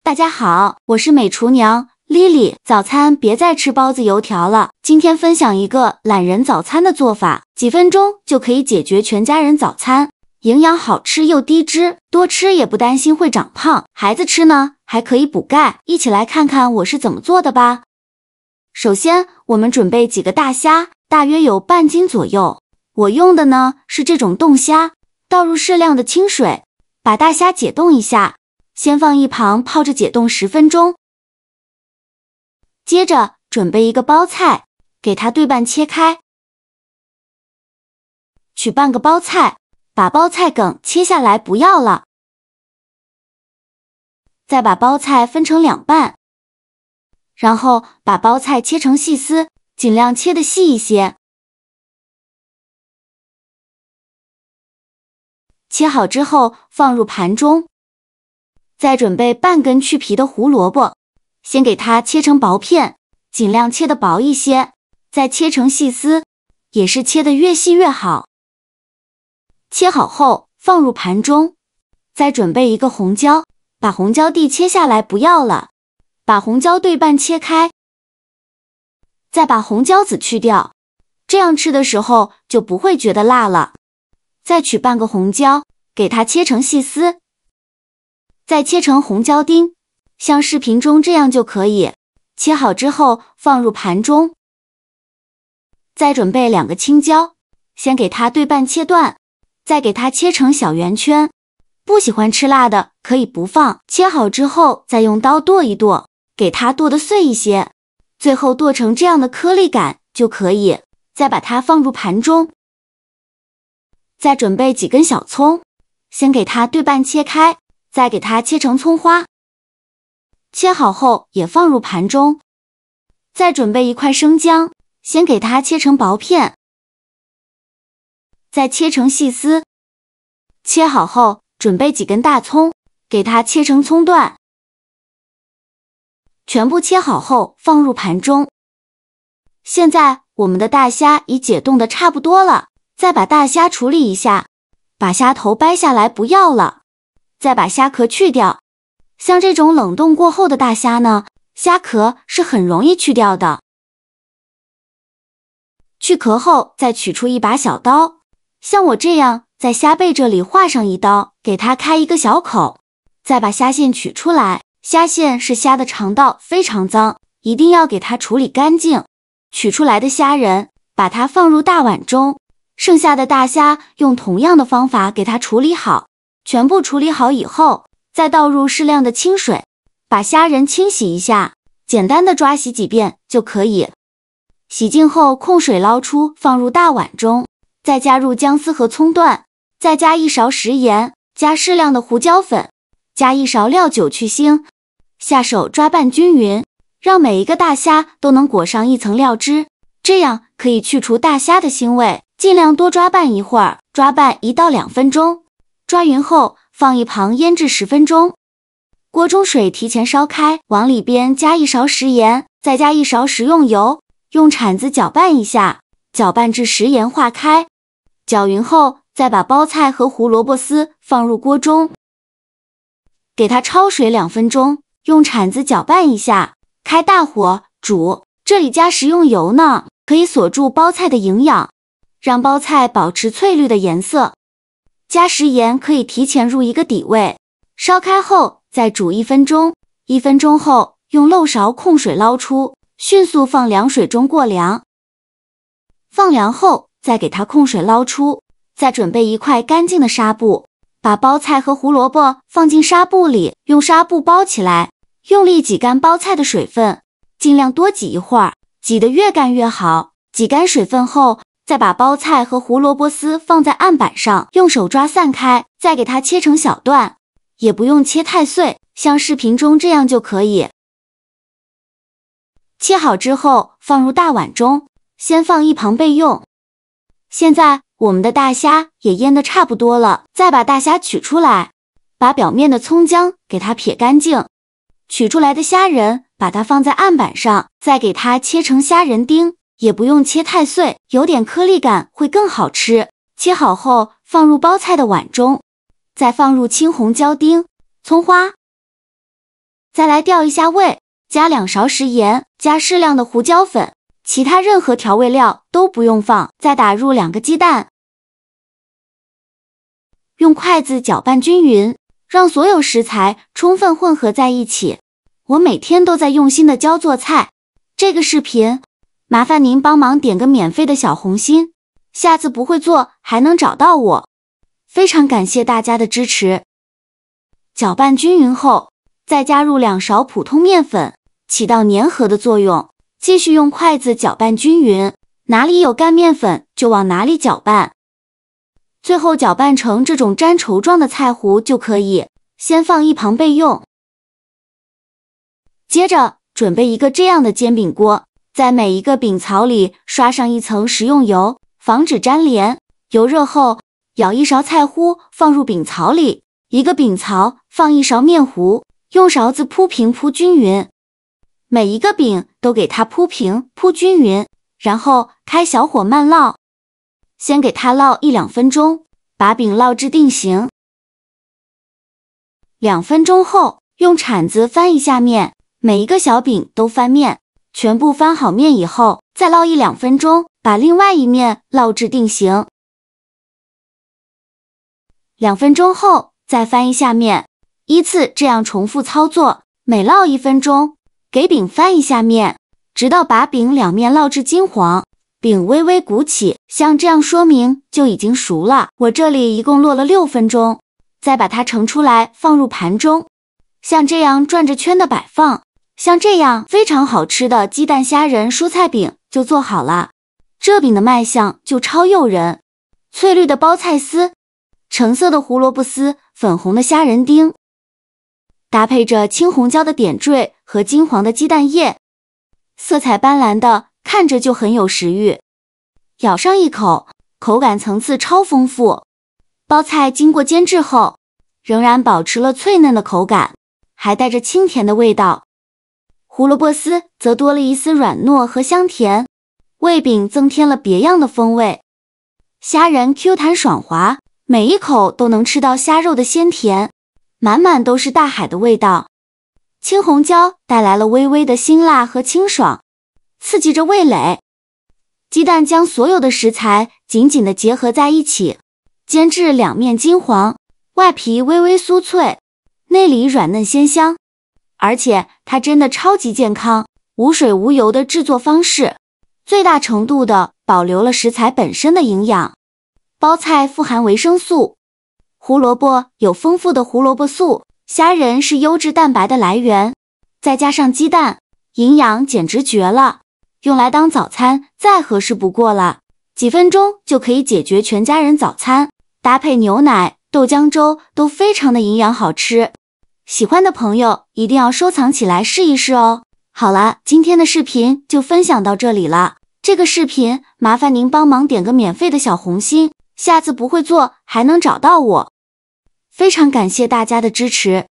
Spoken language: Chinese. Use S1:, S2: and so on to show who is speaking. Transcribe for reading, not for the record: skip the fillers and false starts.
S1: 大家好，我是美厨娘 Lily。早餐别再吃包子油条了，今天分享一个懒人早餐的做法，几分钟就可以解决全家人早餐，营养好吃又低脂，多吃也不担心会长胖，孩子吃呢还可以补钙。一起来看看我是怎么做的吧。首先我们准备几个大虾，大约有半斤左右，我用的呢是这种冻虾，倒入适量的清水，把大虾解冻一下，先放一旁泡着解冻10分钟。接着准备一个包菜，给它对半切开，取半个包菜，把包菜梗切下来不要了，再把包菜分成2半，然后把包菜切成细丝，尽量切得细一些。切好之后放入盘中，再准备半根去皮的胡萝卜，先给它切成薄片，尽量切得薄一些，再切成细丝，也是切得越细越好。切好后放入盘中，再准备一个红椒，把红椒蒂切下来不要了，把红椒对半切开，再把红椒籽去掉，这样吃的时候就不会觉得辣了。再取半个红椒，给它切成细丝，再切成红椒丁，像视频中这样就可以。切好之后放入盘中，再准备2个青椒，先给它对半切断，再给它切成小圆圈，不喜欢吃辣的可以不放。切好之后再用刀剁一剁，给它剁得碎一些，最后剁成这样的颗粒感就可以。再把它放入盘中，再准备几根小葱，先给它对半切开，再给它切成葱花，切好后也放入盘中。再准备1块生姜，先给它切成薄片，再切成细丝。切好后准备几根大葱，给它切成葱段，全部切好后放入盘中。现在我们的大虾已解冻的差不多了，再把大虾处理一下，把虾头掰下来不要了，再把虾壳去掉。像这种冷冻过后的大虾呢，虾壳是很容易去掉的。去壳后再取出一把小刀，像我这样在虾背这里划上一刀，给它开一个小口，再把虾线取出来。虾线是虾的肠道，非常脏，一定要给它处理干净。取出来的虾仁，把它放入大碗中，剩下的大虾用同样的方法给它处理好。全部处理好以后，再倒入适量的清水，把虾仁清洗一下，简单的抓洗几遍就可以。洗净后控水捞出，放入大碗中，再加入姜丝和葱段，再加1勺食盐，加适量的胡椒粉，加1勺料酒去腥，下手抓拌均匀，让每一个大虾都能裹上一层料汁，这样可以去除大虾的腥味。尽量多抓拌一会儿，抓拌1到2分钟，抓匀后放一旁腌制10分钟。锅中水提前烧开，往里边加1勺食盐，再加1勺食用油，用铲子搅拌一下，搅拌至食盐化开。搅匀后，再把包菜和胡萝卜丝放入锅中，给它焯水2分钟，用铲子搅拌一下，开大火煮。这里加食用油呢，可以锁住包菜的营养，让包菜保持翠绿的颜色。加食盐可以提前入一个底味，烧开后再煮1分钟，1分钟后用漏勺控水捞出，迅速放凉水中过凉。放凉后再给它控水捞出，再准备1块干净的纱布，把包菜和胡萝卜放进纱布里，用纱布包起来，用力挤干包菜的水分，尽量多挤一会儿，挤得越干越好。挤干水分后，再把包菜和胡萝卜丝放在案板上，用手抓散开，再给它切成小段，也不用切太碎，像视频中这样就可以。切好之后放入大碗中，先放一旁备用。现在我们的大虾也腌得差不多了，再把大虾取出来，把表面的葱姜给它撇干净。取出来的虾仁把它放在案板上，再给它切成虾仁丁，也不用切太碎，有点颗粒感会更好吃。切好后放入包菜的碗中，再放入青红椒丁、葱花，再来调一下味，加2勺食盐，加适量的胡椒粉，其他任何调味料都不用放，再打入2个鸡蛋，用筷子搅拌均匀，让所有食材充分混合在一起。我每天都在用心的教做菜，这个视频麻烦您帮忙点个免费的小红心，下次不会做还能找到我。非常感谢大家的支持。搅拌均匀后，再加入2勺普通面粉，起到粘合的作用。继续用筷子搅拌均匀，哪里有干面粉就往哪里搅拌。最后搅拌成这种粘稠状的菜糊就可以，先放一旁备用。接着准备一个这样的煎饼锅，在每一个饼槽里刷上一层食用油，防止粘连。油热后，舀1勺菜糊放入饼槽里，一个饼槽放1勺面糊，用勺子铺平铺均匀。每一个饼都给它铺平铺均匀，然后开小火慢烙，先给它烙1-2分钟，把饼烙至定型。2分钟后，用铲子翻一下面，每一个小饼都翻面，全部翻好面以后，再烙1-2分钟，把另外一面烙至定型。2分钟后，再翻一下面，依次这样重复操作，每烙1分钟，给饼翻一下面，直到把饼两面烙至金黄，饼微微鼓起，像这样说明就已经熟了。我这里一共落了6分钟，再把它盛出来放入盘中，像这样转着圈的摆放。像这样非常好吃的鸡蛋虾仁蔬菜饼就做好了。这饼的卖相就超诱人，翠绿的包菜丝，橙色的胡萝卜丝，粉红的虾仁丁，搭配着青红椒的点缀和金黄的鸡蛋液，色彩斑斓的，看着就很有食欲。咬上一口，口感层次超丰富。包菜经过煎制后，仍然保持了脆嫩的口感，还带着清甜的味道。胡萝卜丝则多了一丝软糯和香甜，为饼增添了别样的风味。虾仁 Q 弹爽滑，每一口都能吃到虾肉的鲜甜，满满都是大海的味道。青红椒带来了微微的辛辣和清爽，刺激着味蕾。鸡蛋将所有的食材紧紧地结合在一起，煎至两面金黄，外皮微微酥脆，内里软嫩鲜香。而且它真的超级健康，无水无油的制作方式，最大程度的保留了食材本身的营养。包菜富含维生素，胡萝卜有丰富的胡萝卜素，虾仁是优质蛋白的来源，再加上鸡蛋，营养简直绝了，用来当早餐再合适不过了。几分钟就可以解决全家人早餐，搭配牛奶、豆浆粥都非常的营养好吃。喜欢的朋友一定要收藏起来试一试哦。好了，今天的视频就分享到这里了。这个视频麻烦您帮忙点个免费的小红心，下次不会做还能找到我。非常感谢大家的支持。